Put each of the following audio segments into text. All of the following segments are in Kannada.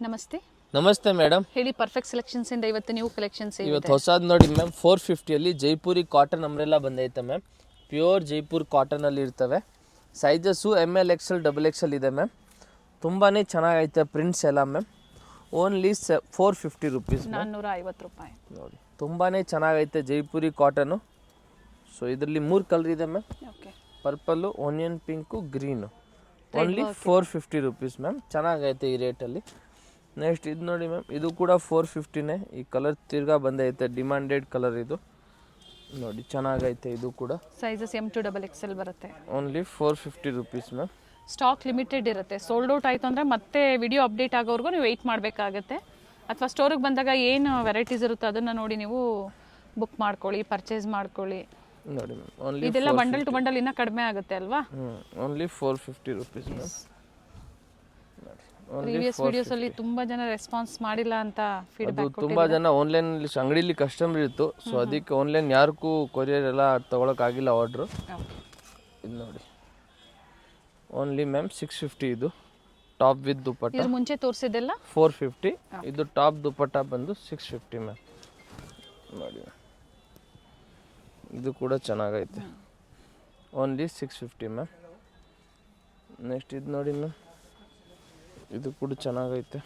ನಮಸ್ತೆ. ನಮಸ್ತೆ ಮೇಡಮ್. ಹೇಳಿ, ಪರ್ಫೆಕ್ಟ್ ಸೆಲೆಕ್ಷನ್ಸ್ ಇಂದ ಇವತ್ತು ನ್ಯೂ ಕಲೆಕ್ಷನ್ಸ್ ಇವತ್ತು ಹೊಸದು ನೋಡಿ ಮ್ಯಾಮ್. 450 ಜೈಪುರಿ ಕಾಟನ್ ಅಂಬ್ರೆಲ್ಲ ಬಂದೈತೆ ಮ್ಯಾಮ್. ಪ್ಯೂರ್ ಜೈಪುರ್ ಕಾಟನಲ್ಲಿ ಇರ್ತವೆ. ಸೈಜಸ್ಸು ML XL XXL ಇದೆ ಮ್ಯಾಮ್. ತುಂಬಾ ಚೆನ್ನಾಗೈತೆ ಪ್ರಿಂಟ್ಸ್ ಎಲ್ಲ ಮ್ಯಾಮ್. ಓನ್ಲಿ 450 ರುಪೀಸ್, 450 ರೂಪಾಯಿ ನೋಡಿ. ತುಂಬಾ ಚೆನ್ನಾಗೈತೆ ಜೈಪುರಿ ಕಾಟನು. ಸೊ ಇದರಲ್ಲಿ 3 ಕಲರ್ ಇದೆ ma'am. Okay, purple, onion pink, green. Only 450 rupees ma'am. ಚೆನ್ನಾಗೈತೆ ಈ ರೇಟಲ್ಲಿ. ನೆಕ್ಸ್ಟ್ ಇದು ನೋಡಿ ಮ್ಯಾಮ್, ಇದು ಕೂಡ 450ನೇ. ಈ ಕಲರ್ ತಿರ್ಗಾ ಬಂದೈತೆ, ಡಿಮಾಂಡೆಡ್ ಕಲರ್ ಇದು ನೋಡಿ. ಚೆನ್ನಾಗೈತೆ ಇದು ಕೂಡ. ಸೈಜಸ್ M to XXL ಬರುತ್ತೆ. Only 450 rupees ma'am. Stock limited ಇರುತ್ತೆ. ಸೋಲ್ಡ್ ಔಟ್ ಆಯಿತು ಅಂದರೆ ಮತ್ತೆ ವಿಡಿಯೋ ಅಪ್ಡೇಟ್ ಆಗೋವರೆಗೂ ನೀವು ವೆಯ್ಟ್ ಮಾಡಬೇಕಾಗತ್ತೆ. ಅಥವಾ ಸ್ಟೋರಿಗೆ ಬಂದಾಗ ಏನು ವೆರೈಟೀಸ್ ಇರುತ್ತೋ ಅದನ್ನು ನೋಡಿ ನೀವು ಬುಕ್ ಮಾಡ್ಕೊಳ್ಳಿ, ಪರ್ಚೇಸ್ ಮಾಡ್ಕೊಳ್ಳಿ ನೋಡಿ ಮ್ಯಾಮ್. ಓನ್ಲಿ ಇದೆಲ್ಲ ಬಂಡಲ್ ಟು ಬಂಡಲ್ ಇನ್ನೂ ಕಡಿಮೆ ಆಗುತ್ತೆ ಅಲ್ವಾ? Only 450 rupees ma'am. ಪ್ರೀವಿಯಸ್ ವಿಡಿಯೋಸಲ್ಲಿ ತುಂಬ ಜನ ರೆಸ್ಪಾನ್ಸ್ ಮಾಡಿಲ್ಲ ಅಂತ ಫೀಡ್ಬ್ಯಾಕ್ ತುಂಬ ಜನ ಆನ್ಲೈನಲ್ಲಿ ಅಂಗಡಿಲಿ ಕಸ್ಟಮರ್ ಇತ್ತು. ಸೊ ಅದಕ್ಕೆ ಆನ್ಲೈನ್ ಯಾರಿಗೂ ಕೊರಿಯರ್ ಎಲ್ಲ ತೊಗೊಳಕ್ಕಾಗಿಲ್ಲ ಆರ್ಡ್ರು. ಇದು ನೋಡಿ, ಓನ್ಲಿ ಮ್ಯಾಮ್ 650. ಇದು ಟಾಪ್ ವಿತ್ ದುಪ್ಪಟ್ಟ. ಇದ್ರ ಮುಂಚೆ ತೋರಿಸಿದ್ದೆಲ್ಲ 450. ಇದು ಟಾಪ್ ದುಪ್ಪಟ್ಟ ಬಂದು 650 ಮ್ಯಾಮ್. ನೋಡಿ, ಇದು ಕೂಡ ಚೆನ್ನಾಗೈತೆ. Only 650 ma'am. ನೆಕ್ಸ್ಟ್ ಇದು ನೋಡಿ ಮ್ಯಾಮ್, ಇದು ಕೂಡ ಚೆನ್ನಾಗೈತೆ.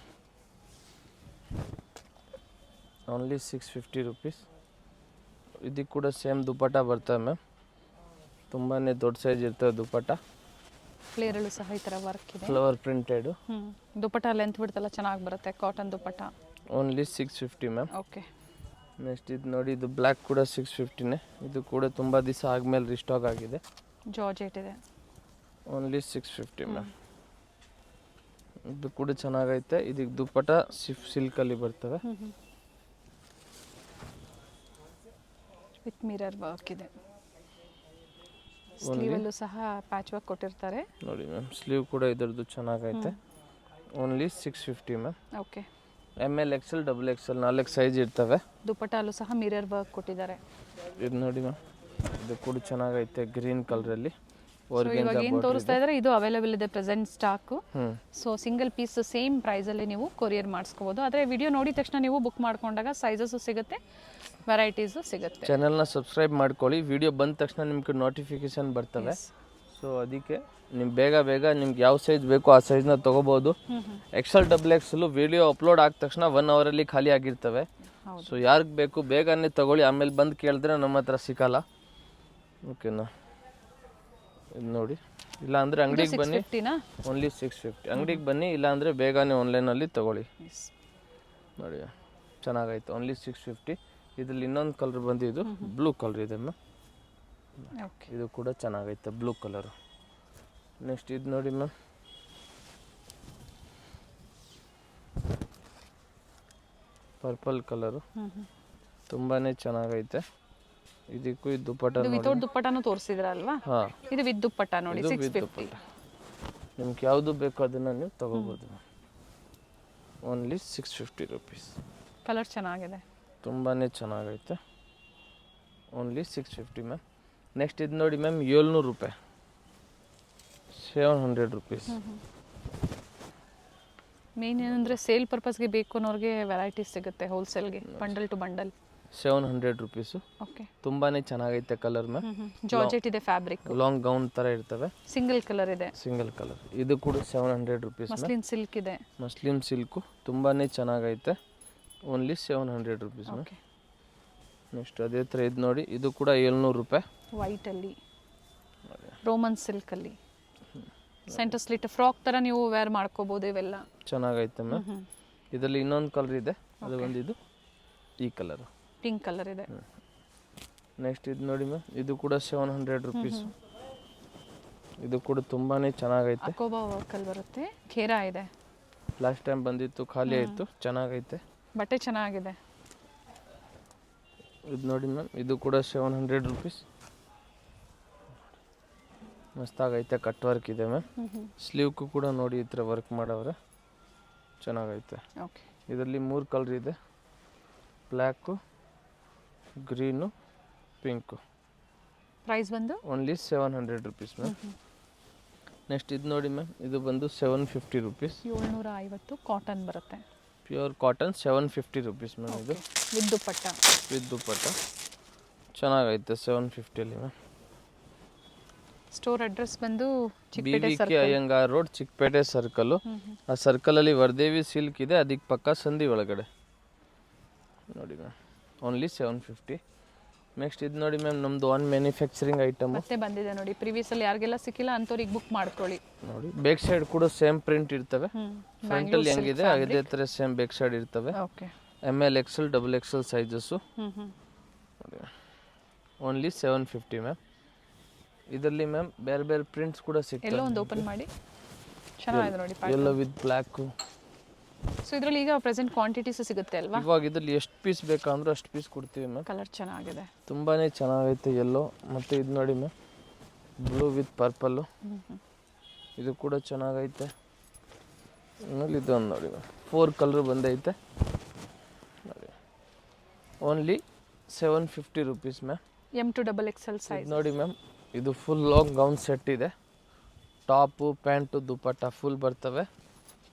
Only 650 rupees. ಇದಕ್ಕೆ ಕೂಡ ಸೇಮ್ ದುಪ್ಪಟ್ಟ ಬರ್ತವೆ ಮ್ಯಾಮ್. ತುಂಬಾ ದೊಡ್ಡ ಸೈಜ್ ಇರ್ತವೆ ದುಪ್ಪಟ್ಟ. ಫ್ಲೇರಲ್ಲೂ ಸಹ ಈ ಥರ ವರ್ಕ್ ಇದೆ, ಫ್ಲವರ್ ಪ್ರಿಂಟೆಡು. ದುಪ್ಪಟ್ಟ ಲೆಂತ್ ಬಿಡ್ತಲ್ಲ ಚೆನ್ನಾಗಿ ಬರುತ್ತೆ, cotton dupatta. Only 650 ma'am. Okay, next ಇದು ನೋಡಿ, ಇದು ಬ್ಲ್ಯಾಕ್ ಕೂಡ 650ನೇ. ಇದು ಕೂಡ ತುಂಬ ದಿವಸ ಆದಮೇಲೆ ರಿಸ್ಟಾಕ್ ಆಗಿದೆ. ಜಾರ್ಜೆಟ್ ಇದೆ. Only 650 ma'am. ಇದು ಕೂಡ ಚೆನ್ನಾಗೈತೆ. ಇದಕ್ಕೆ ದುಪ್ಪಟ್ಟ ಸಿಲ್ಕಲ್ಲಿ ಬರ್ತವೆ. ವಿತ್ ಮಿರರ್ ವರ್ಕ್ ಇದೆ. ಸ್ಲೀವಲ್ಲೂ ಸಹ ಪ್ಯಾಚ್ ವರ್ಕ್ ಕೊಟ್ಟಿರ್ತಾರೆ ನೋಡಿ ಮ್ಯಾಮ್. ಸ್ಲೀವ್ ಕೂಡ ಇದರದ್ದು ಚೆನ್ನಾಗೈತೆ. Only 650 ma'am. Okay, ML XL XXL 4 size ಇರ್ತವೆ. ದುಪ್ಪಟ್ಟಲ್ಲೂ ಸಹ ಮಿರರ್ ವರ್ಕ್ ಕೊಟ್ಟಿದ್ದಾರೆ. ಇದು ನೋಡಿ ಮ್ಯಾಮ್, ಇದು ಕೂಡ ಚೆನ್ನಾಗೈತೆ ಗ್ರೀನ್ ಕಲರಲ್ಲಿ. ಇವಾಗ ಏನು ತೋರಿಸ್ತಾ ಇದ್ದಾರೆ ಇದು ಅವೈಲೇಬಲ್ ಇದೆ present stock. So single piece same ಪ್ರೈಸಲ್ಲಿ ನೀವು ಕೊರಿಯರ್ ಮಾಡಿಸ್ಕೋಬೋದು. ಆದರೆ ವಿಡಿಯೋ ನೋಡಿದ ತಕ್ಷಣ ನೀವು ಬುಕ್ ಮಾಡ್ಕೊಂಡಾಗ ಸೈಜಸ್ಸು ಸಿಗುತ್ತೆ, ವೆರೈಟೀಸು ಸಿಗುತ್ತೆ. ಚಾನಲ್ನ ಸಬ್ಸ್ಕ್ರೈಬ್ ಮಾಡ್ಕೊಳ್ಳಿ. ವಿಡಿಯೋ ಬಂದ ತಕ್ಷಣ ನಿಮ್ಗೆ ನೋಟಿಫಿಕೇಶನ್ ಬರ್ತವೆ. ಸೊ ಅದಕ್ಕೆ ನಿಮ್ಗೆ ಬೇಗ ನಿಮ್ಗೆ ಯಾವ ಸೈಜ್ ಬೇಕೋ ಆ ಸೈಜ್ನ ತೊಗೋಬೋದು. XL XXL ವಿಡಿಯೋ ಅಪ್ಲೋಡ್ ಆದ ತಕ್ಷಣ 1 ಅವರಲ್ಲಿ ಖಾಲಿ ಆಗಿರ್ತವೆ. ಸೊ ಯಾರಿಗೆ ಬೇಕು ಬೇಗನೆ ತೊಗೊಳ್ಳಿ, ಆಮೇಲೆ ಬಂದು ಕೇಳಿದ್ರೆ ನಮ್ಮ ಹತ್ರ ಸಿಕ್ಕಲ್ಲ. ಓಕೆನಾ? ಇದು ನೋಡಿ, ಇಲ್ಲ ಅಂದರೆ ಅಂಗಡಿಗೆ ಬನ್ನಿ. ಓನ್ಲಿ 650. ಅಂಗಡಿಗೆ ಬನ್ನಿ, ಇಲ್ಲ ಅಂದರೆ ಬೇಗನೆ ಆನ್ಲೈನಲ್ಲಿ ತೊಗೊಳ್ಳಿ. ನೋಡಿ, ಚೆನ್ನಾಗೈತೆ. ಓನ್ಲಿ 650. ಇದ್ರಲ್ಲಿ ಇನ್ನೊಂದು ಕಲರ್ ಬಂದಿದ್ದು ಬ್ಲೂ ಕಲರ್ ಇದೆ ಮ್ಯಾಮ್. ಇದು ಕೂಡ ಚೆನ್ನಾಗೈತೆ, ಬ್ಲೂ ಕಲರು. ನೆಕ್ಸ್ಟ್ ಇದು ನೋಡಿ ಮ್ಯಾಮ್, ಪರ್ಪಲ್ ಕಲರು. ತುಂಬಾ ಚೆನ್ನಾಗೈತೆ. ಇದಕ್ಕೂ ಇದು ದುಪ್ಪಟ್ಟ ನೋಡಿ. ವಿತೌಟ್ ದುಪ್ಪಟ್ಟನೂ ತೋರಿಸಿದ್ರಲ್ವಾ? ಹಾಂ, ಇದು ವಿತ್ ದುಪ್ಪಟ್ಟ ನೋಡಿ. 650. ನಿಮ್ಗೆ ಯಾವುದು ಬೇಕೋ ಅದನ್ನು ನೀವು ತೊಗೋಬೋದು. Only 650 rupees. ಕಲರ್ ಚೆನ್ನಾಗಿದೆ, ತುಂಬಾ ಚೆನ್ನಾಗೈತೆ. Only 650 ma'am. ನೆಕ್ಸ್ಟ್ ಇದು ನೋಡಿ ಮ್ಯಾಮ್, 700 ರೂಪಾಯಿ, 700 ರುಪೀಸ್. ಮೇನ್ ಏನಂದರೆ ಸೇಲ್ ಪರ್ಪಸ್ಗೆ ಬೇಕು ಅನ್ನೋರಿಗೆ ವೆರೈಟೀಸ್ ಸಿಗುತ್ತೆ ಹೋಲ್ಸೇಲ್ಗೆ, bundle to bundle. 700 rupees. Okay, ತುಂಬಾ ಚೆನ್ನಾಗೈತೆ ಕಲರ್ ಮ್ಯಾಮ್. ಜಾರ್ಜೆಟ್ ಇದೆ, ಫ್ಯಾಬ್ರಿಕ್ ಲಾಂಗ್ ಗೌನ್ ಥರ ಇರ್ತವೆ. ಸಿಂಗಲ್ ಕಲರ್ ಇದೆ. Single colour. ಇದು ಕೂಡ 700 ರುಪೀಸ್. ಮಸ್ಲಿನ್ ಸಿಲ್ಕ್ ಇದೆ. ಮಸ್ಲಿನ್ ಸಿಲ್ಕು ತುಂಬಾ ಚೆನ್ನಾಗೈತೆ. Only 700 rupees ma'am. ನೆಕ್ಸ್ಟ್ ಅದೇ ಥರ ಇದು ನೋಡಿ, ಇದು ಕೂಡ 700 ರೂಪಾಯಿ. ವೈಟಲ್ಲಿ, ರೋಮನ್ ಸಿಲ್ಕಲ್ಲಿ ಸೆಂಟರ್ ಸ್ಲಿಟ್ ಫ್ರಾಕ್ ಥರ ನೀವು ವೇರ್ ಮಾಡ್ಕೋಬೋದು. ಇವೆಲ್ಲ ಚೆನ್ನಾಗೈತೆ ಮ್ಯಾಮ್. ಇದರಲ್ಲಿ ಇನ್ನೊಂದು ಕಲರ್ ಇದೆ, ಅದು ಬಂದಿದ್ದು ಈ ಕಲರು, ಪಿಂಕ್ ಕಲರ್ ಇದೆ. ನೆಕ್ಸ್ಟ್ ಇದು ನೋಡಿ ಮ್ಯಾಮ್, ಇದು ಕೂಡ 700 ರುಪೀಸ್. ಇದು ಕೂಡ ತುಂಬಾ ಚೆನ್ನಾಗೈತೆ. ಅಕೋಬಾ ವರ್ಕಲ್ಲಿ ಬರುತ್ತೆ, ಖೇರಾ ಇದೆ. ಲಾಸ್ಟ್ ಟೈಮ್ ಬಂದಿತ್ತು, ಖಾಲಿ ಆಯಿತು. ಚೆನ್ನಾಗೈತೆ, ಬಟ್ಟೆ ಚೆನ್ನಾಗಿದೆ. ಇದು ನೋಡಿ ಮ್ಯಾಮ್, ಇದು ಕೂಡ 700 ರುಪೀಸ್. ಮಸ್ತಾಗೈತೆ, ಕಟ್ ವರ್ಕ್ ಇದೆ ಮ್ಯಾಮ್. ಸ್ಲೀವ್ಗೂ ಕೂಡ ನೋಡಿ ಈ ಥರ ವರ್ಕ್ ಮಾಡವ್ರೆ, ಚೆನ್ನಾಗೈತೆ. ಓಕೆ, ಇದರಲ್ಲಿ 3 ಕಲರ್ ಇದೆ, ಬ್ಲ್ಯಾಕು, ಗ್ರೀನು, ಪಿಂಕು. ಪ್ರೈಸ್ ಬಂದು ಓನ್ಲಿ 700 ರುಪೀಸ್ ಮ್ಯಾಮ್. ನೆಕ್ಸ್ಟ್ ಇದು ನೋಡಿ ಮ್ಯಾಮ್, ಇದು ಬಂದು 750 ರುಪೀಸ್. 750 ಕಾಟನ್ ಬರುತ್ತೆ. Pure cotton 750 rupees ma'am. ಇದು ವಿತ್ ದುಪ್ಪಟ್ಟ. ವಿತ್ ದುಪ್ಪಟ್ಟ ಚೆನ್ನಾಗೈತೆ 750ಅಲ್ಲಿ ಮ್ಯಾಮ್. ಸ್ಟೋರ್ ಅಡ್ರೆಸ್ ಬಂದು BVK Iyengar road, Chickpet circle. ಆ ಸರ್ಕಲಲ್ಲಿ ವರದೇವಿ ಸಿಲ್ಕ್ ಇದೆ, ಅದಕ್ಕೆ ಪಕ್ಕ ಸಂಧಿ ಒಳಗಡೆ ನೋಡಿ ಮ್ಯಾಮ್. ಓನ್ಲಿ 750. ನೆಕ್ಸ್ಟ್ ಇದು ನೋಡಿ ಮ್ಯಾಮ್, ನಮ್ಮದು ಒನ್ ಮ್ಯಾನುಫ್ಯಾಕ್ಚರಿಂಗ್ ಐಟಮ್ ಮತ್ತೆ ಬಂದಿದೆ ನೋಡಿ. ಪ್ರೀವಿಯಸ್ ಅಲ್ಲಿ ಯಾರಿಗೆಲ್ಲ ಸಿಕ್ಕಿಲ್ಲ ಅಂಥವ್ರಿಗೆ ಬುಕ್ ಮಾಡ್ಕೊಳ್ಳಿ. ನೋಡಿ ಬ್ಯಾಕ್ ಸೈಡ್ ಕೂಡ ಸೇಮ್ ಪ್ರಿಂಟ್ ಇರ್ತವೆ. ಫ್ರಂಟಲ್ಲಿ ಹೆಂಗಿದೆ ಅದೇ ಥರ ಸೇಮ್ ಬ್ಯಾಕ್ ಸೈಡ್ ಇರ್ತವೆ. Okay. ML XL XXL sizes. Only 750 ma'am. ಇದರಲ್ಲಿ ಮ್ಯಾಮ್ ಬೇರೆ ಬೇರೆ ಪ್ರಿಂಟ್ಸ್ ಕೂಡ ಸಿಗ್ತವೆ. ಎಲ್ಲೋ ಒಂದು ಓಪನ್ ಮಾಡಿ, ಚೆನ್ನಾಗಿದೆ ನೋಡಿ. ಎಲ್ಲೋ ವಿತ್ ಬ್ಲ್ಯಾಕು. ಸೊ ಇದರಲ್ಲಿ ಈಗ ಪ್ರೆಸೆಂಟ್ ಕ್ವಾಂಟಿಟೀಸ್ ಸಿಗುತ್ತೆ ಅಲ್ವಾ? ಇವಾಗ ಇದರಲ್ಲಿ ಎಷ್ಟು ಪೀಸ್ ಬೇಕಂದ್ರೆ ಅಷ್ಟು ಪೀಸ್ ಕೊಡ್ತೀವಿ ಮ್ಯಾಮ್. ಕಲರ್ ಚೆನ್ನಾಗಿದೆ, ತುಂಬಾ ಚೆನ್ನಾಗೈತೆ ಎಲ್ಲೋ. ಮತ್ತು ಇದು ನೋಡಿ ಮ್ಯಾಮ್, ಬ್ಲೂ ವಿತ್ ಪರ್ಪಲ್ಲು. ಇದು ಕೂಡ ಚೆನ್ನಾಗೈತೆ. ಆಮೇಲೆ ಇದೊಂದು ನೋಡಿ ಮ್ಯಾಮ್, 4 ಕಲರ್ ಬಂದೈತೆ ನೋಡಿ. Only 750 rupees ma'am. M to XXL size ನೋಡಿ ಮ್ಯಾಮ್, ಇದು ಫುಲ್ ಲಾಂಗ್ ಗೌನ್ ಸೆಟ್ ಇದೆ. ಟಾಪು ಪ್ಯಾಂಟು ದುಪ್ಪಟ್ಟ ಫುಲ್ ಬರ್ತವೆ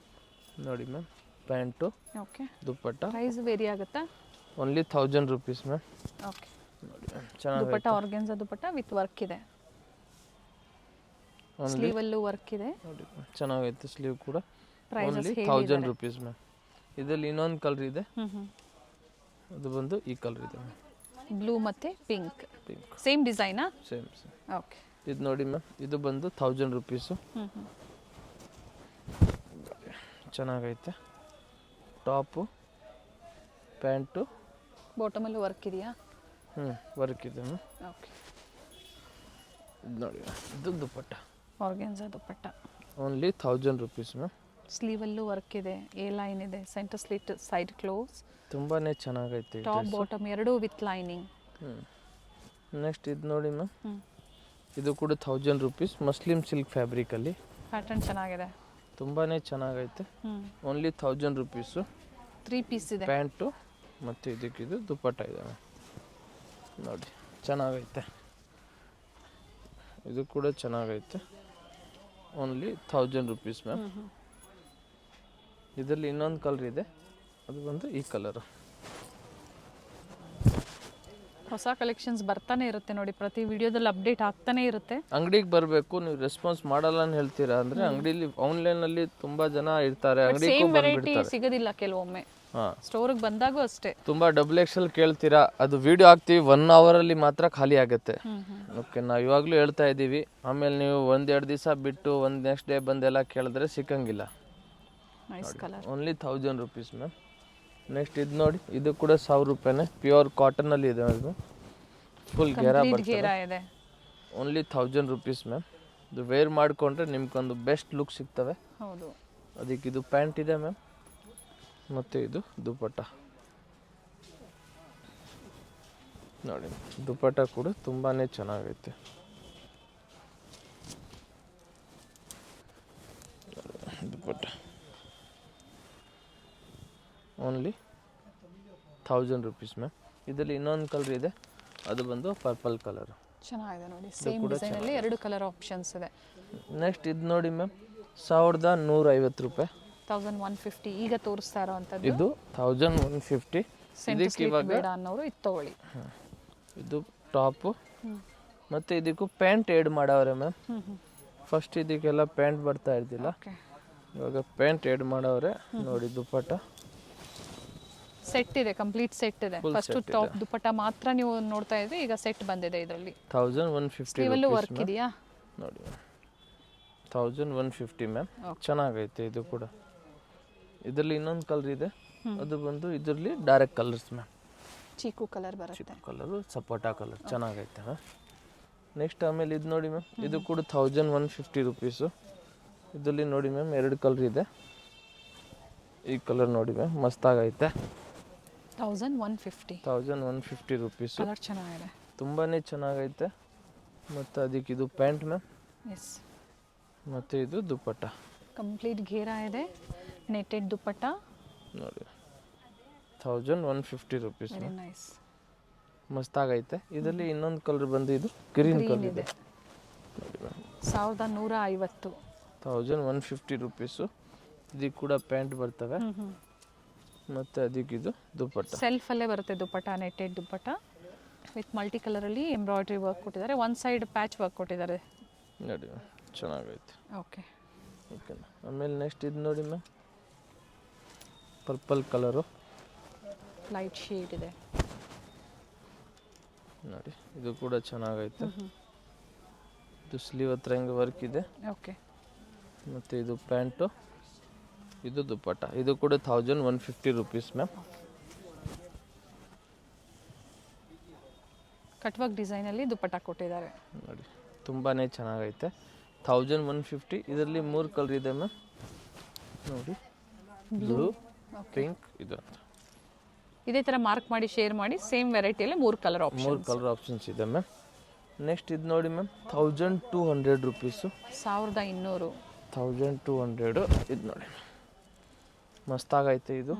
ನೋಡಿ ma'am. Pant okay, dupatta. Price vary ಆಗುತ್ತಾ? Only 1000 rupees ma'am. ಓಕೆ. ನೋಡಿ ಚೆನ್ನಾಗಿ dupatta organza dupatta with work ಇದೆ. ಸ್ಲೀವ್ ಅಲ್ಲೂ ವರ್ಕ್ ಇದೆ ನೋಡಿ. ಚೆನ್ನಾಗೈತೆ ಸ್ಲೀವ್ ಕೂಡ. Prices only 1000 rupees ma'am. ಇದರಲ್ಲಿ ಇನ್ನೊಂದು ಕಲರ್ ಇದೆ, ಅದು ಬಂದು ಈ ಕಲರ್ ಇದೆ ಮ್ಯಾಮ್. ಬ್ಲೂ ಮತ್ತೆ ಪಿಂಕ್ ಪಿಂಕ್ ಸೇಮ್ ಡಿಸೈನಾ? ಸೇಮ್. ಓಕೆ. ಇದು ನೋಡಿ ಮ್ಯಾಮ್, ಇದು ಬಂದು 1000 ರುಪೀಸು. ಚೆನ್ನಾಗೈತೆ. ಟಾಪು ಪ್ಯಾಂಟು ಬಾಟಮಲ್ಲೂ ವರ್ಕ್ ಇದೆಯಾ? ವರ್ಕ್ ಇದೆ ಮ್ಯಾಮ್. ಓಕೆ. ಇದು ನೋಡಿ, ಇದು dupatta organza dupatta. Only 1000 rupees ma'am. ಸ್ಲೀವಲ್ಲೂ ವರ್ಕ್ ಇದೆ, ಎ ಲೈನ್ ಇದೆ, ಸೆಂಟರ್ ಸ್ಲಿಟ್, ಸೈಡ್ ಕ್ಲೋಸ್. ತುಂಬಾ ಚೆನ್ನಾಗೈತೆ. ಟಾಪ್ ಬಾಟಮ್ ಎರಡೂ ವಿತ್ ಲೈನಿಂಗ್. ನೆಕ್ಸ್ಟ್ ಇದು ನೋಡಿ ಮ್ಯಾಮ್, ಇದು ಕೂಡ 1000 ರುಪೀಸ್. ಮಸ್ಲಿಮ್ ಸಿಲ್ಕ್ ಫ್ಯಾಬ್ರಿಕಲ್ಲಿ ಪ್ಯಾಟರ್ನ್ ಚೆನ್ನಾಗಿದೆ, ತುಂಬಾ ಚೆನ್ನಾಗೈತೆ. Only 1000 rupees. 3 ಪೀಸ್ ಇದೆ. ಪ್ಯಾಂಟು ಮತ್ತು ಇದಕ್ಕಿದು ದುಪ್ಪಟ್ಟ ಇದೆ ನೋಡಿ. ಚೆನ್ನಾಗೈತೆ. ಇದು ಕೂಡ ಚೆನ್ನಾಗೈತೆ. Only 1000 rupees ma'am. ಇದರಲ್ಲಿ ಇನ್ನೊಂದು ಕಲರ್ ಇದೆ, ಅದು ಬಂದು ಈ ಕಲರು. ಹೊಸ ಕಲೆಕ್ಷನ್ಸ್ ಬರ್ತಾನೆ ಇರುತ್ತೆ ನೋಡಿ, ಪ್ರತಿ ವಿಡಿಯೋದಲ್ಲಿ ಅಪ್ಡೇಟ್ ಆಗ್ತಾನೆ ಇರುತ್ತೆ. ಅಂಗಡಿಗೆ ಬರಬೇಕು, ನೀವು ರೆಸ್ಪಾನ್ಸ್ ಮಾಡಲ್ಲ ಅಂತ ಹೇಳ್ತೀರಾ ಅಂದರೆ ಅಂಗಡಿಲಿ ಆನ್ಲೈನಲ್ಲಿ ತುಂಬ ಜನ ಇರ್ತಾರೆ, ಅಂಗಡಿಗೂ ಬಂದ್ಬಿಡ್ತಾರೆ. ಸಿಗೋದಿಲ್ಲ ಕೆಲವೊಮ್ಮೆ. ಸ್ಟೋರಿಗೆ ಬಂದಾಗೂ ಅಷ್ಟೇ. ತುಂಬ XXL ಕೇಳ್ತೀರಾ, ಅದು ವಿಡಿಯೋ ಹಾಕ್ತೀವಿ 1 ಅವರಲ್ಲಿ ಮಾತ್ರ ಖಾಲಿ ಆಗುತ್ತೆ. ಓಕೆ, ನಾವು ಇವಾಗಲೂ ಹೇಳ್ತಾ ಇದ್ದೀವಿ. ಆಮೇಲೆ ನೀವು 1-2 ದಿವಸ ಬಿಟ್ಟು ನೆಕ್ಸ್ಟ್ ಡೇ ಬಂದೆಲ್ಲ ಕೇಳಿದ್ರೆ ಸಿಕ್ಕಂಗಿಲ್ಲ. Nice colour. Only 1000 rupees ma'am. Next ಇದು ನೋಡಿ, ಇದು ಕೂಡ 1000 ರೂಪಾಯಿನೇ. ಪ್ಯೂರ್ ಕಾಟನಲ್ಲಿ ಇದೆ, ಅದು ಫುಲ್ ಗೆರಾ ಇದೆ. Only 1000 rupees ma'am. ಇದು ವೇರ್ ಮಾಡಿಕೊಂಡ್ರೆ ನಿಮ್ಗೊಂದು ಬೆಸ್ಟ್ ಲುಕ್ ಸಿಗ್ತವೆ. ಹೌದು. ಅದಕ್ಕೆ ಇದು ಪ್ಯಾಂಟ್ ಇದೆ ಮ್ಯಾಮ್, ಮತ್ತು ಇದು ದುಪ್ಪಟ್ಟ ನೋಡಿ. ದುಪ್ಪಟ್ಟ ಕೂಡ ತುಂಬಾ ಚೆನ್ನಾಗೈತೆ. ದುಪ್ಪಟ್ಟ ಓನ್ಲಿ 1000 ರುಪೀಸ್ ಮ್ಯಾಮ್. ಇದರಲ್ಲಿ ಇನ್ನೊಂದು ಕಲರ್ ಇದೆ, ಅದು ಬಂದು ಪರ್ಪಲ್ ಕಲರ್. ಚೆನ್ನಾಗಿದೆ ನೋಡಿ, ಸೇಮ್ ಡಿಸೈನಲ್ಲಿ 2 ಕಲರ್ ಆಪ್ಷನ್ಸ್ ಇದೆ. ನೆಕ್ಸ್ಟ್ ಇದು ನೋಡಿ ಮ್ಯಾಮ್, 1150 ರೂಪಾಯಿ. 1150 ಈಗ ತೋರಿಸ್ತಾ ಇರೋವಂಥದ್ದು. ಇದು 1150. ಇದಕ್ಕೆ ಇವಾಗ ಬೇಡ ಅನ್ನೋರು ಇದು ತಗೊಳ್ಳಿ. ಇದು ಟಾಪು ಮತ್ತು ಇದಕ್ಕೂ ಪ್ಯಾಂಟ್ ಆ್ಯಡ್ ಮಾಡವ್ರೆ ಮ್ಯಾಮ್. ಫಸ್ಟ್ ಇದಕ್ಕೆಲ್ಲ ಪ್ಯಾಂಟ್ ಬರ್ತಾ ಇರ್ತಿಲ್ಲ, ಇವಾಗ ಪ್ಯಾಂಟ್ ಆ್ಯಡ್ ಮಾಡವ್ರೆ ನೋಡಿ. ದುಪ್ಪಟ್ಟ ಸೆಟ್ ಇದೆ, ಕಂಪ್ಲೀಟ್ ಸೆಟ್ ಇದೆ. ಫಸ್ಟ್ ಟಾಪ್ ದುಪ್ಪಟ್ಟ ಮಾತ್ರ ನೀವು ನೋಡ್ತಾ ಇದ್ರಿ, ಈಗ ಸೆಟ್ ಬಂದಿದೆ ಇದರಲ್ಲಿ. 1150 ವರ್ಕ್ ಇದೆಯಾ ನೋಡಿ. 1150 ಮ್ಯಾಮ್. ಚೆನ್ನಾಗೈತೆ ಇದು ಕೂಡ. ಇದರಲ್ಲಿ ಇನ್ನೊಂದು ಕಲರ್ ಇದೆ, ಅದು ಬಂದು ಇದರಲ್ಲಿ direct colours ma'am. Chikoo colour ಬರುತ್ತೆ, ಚೀಕು ಕಲರು, ಸಪೋಟಾ ಕಲರ್. ಚೆನ್ನಾಗೈತೆ ಮ್ಯಾಮ್. ನೆಕ್ಸ್ಟ್ ಆಮೇಲೆ ಇದು ನೋಡಿ ಮ್ಯಾಮ್, ಇದು ಕೂಡ 1150 ರುಪೀಸು. ಇದರಲ್ಲಿ ನೋಡಿ ಮ್ಯಾಮ್ 2 ಕಲರ್ ಇದೆ. ಈ ಕಲರ್ ನೋಡಿ ಮ್ಯಾಮ್, ಮಸ್ತಾಗೈತೆ. 1150 ರುಪೀಸು. ಕಲರ್ ಚೆನ್ನಾಗಿದೆ, ತುಂಬಾ ಚೆನ್ನಾಗೈತೆ. ಮತ್ತು ಅದಕ್ಕೆ ಇದು ಪ್ಯಾಂಟ್ ಮ್ಯಾಮ್. ಎಸ್. ಮತ್ತು ಇದು ದುಪ್ಪಟ್ಟ ಕಂಪ್ಲೀಟ್ ಘೇರಾ ಇದೆ, ನೆಟೆಡ್ ದುಪ್ಪಟ್ಟ ನೋಡಿ. 1150 ರುಪೀಸ್. Very nice, ಮಸ್ತಾಗೈತೆ. ಇದರಲ್ಲಿ ಇನ್ನೊಂದು ಕಲರ್ ಬಂದು ಇದು ಗ್ರೀನ್ ಕಲರ್ ಇದೆ. 1150. 1150 ರುಪೀಸು. ಇದಕ್ಕೆ ಕೂಡ ಪ್ಯಾಂಟ್ ಬರ್ತವೆ ಮತ್ತು ಅದಕ್ಕಿದು ದುಪ್ಪಟ್ಟ. ಸೆಲ್ಫಲ್ಲೇ ಬರುತ್ತೆ ದುಪ್ಪಟ್ಟ, ನೆಟ್ಟೆಡ್ ದುಪ್ಪಟ್ಟ ವಿತ್ ಮಲ್ಟಿ ಕಲರಲ್ಲಿ ಎಂಬ್ರಾಯ್ಡ್ರಿ ವರ್ಕ್ ಕೊಟ್ಟಿದ್ದಾರೆ, ಒನ್ ಸೈಡ್ ಪ್ಯಾಚ್ ವರ್ಕ್ ಕೊಟ್ಟಿದ್ದಾರೆ. ನೋಡಿ ಚೆನ್ನಾಗೈತೆ. ಓಕೆ ಓಕೆನಾ. ಆಮೇಲೆ ನೆಕ್ಸ್ಟ್ ಇದು ನೋಡಿ ma'am, purple colour light shade ಇದೆ ನೋಡಿ, ಇದು ಕೂಡ ಚೆನ್ನಾಗೈತೆ. ಇದು ಸ್ಲೀವ್ ಹತ್ರ ಹಿಂಗೆ ವರ್ಕ್ ಇದೆ. ಓಕೆ. ಮತ್ತು ಇದು ಪ್ಯಾಂಟು, ಇದು ದುಪ್ಪಟ್ಟ. ಇದು ಕೂಡ 1150 ರುಪೀಸ್ ಮ್ಯಾಮ್. ಕಟ್ ವರ್ಕ್ ಡಿಸೈನಲ್ಲಿ ದುಪ್ಪಟ್ಟ ಕೊಟ್ಟಿದ್ದಾರೆ ನೋಡಿ, ತುಂಬಾ ಚೆನ್ನಾಗೈತೆ. 1150. ಇದರಲ್ಲಿ 3 ಕಲರ್ ಇದೆ ಮ್ಯಾಮ್ ನೋಡಿ, ಬ್ಲೂ, ಪಿಂಕ್, ಇದು ಅಂತ. ಇದೇ ಥರ ಮಾರ್ಕ್ ಮಾಡಿ ಶೇರ್ ಮಾಡಿ ಸೇಮ್ ವೆರೈಟಿಯಲ್ಲಿ 3 ಕಲರ್ ಆಪ್ಷನ್ಸ್ ಇದೆ ಮ್ಯಾಮ್. ನೆಕ್ಸ್ಟ್ ಇದು ನೋಡಿ ಮ್ಯಾಮ್, 1200 ರುಪೀಸು. 1200. 1200. ಇದು ನೋಡಿ ಮಸ್ತಾಗೈತೆ. ಇದು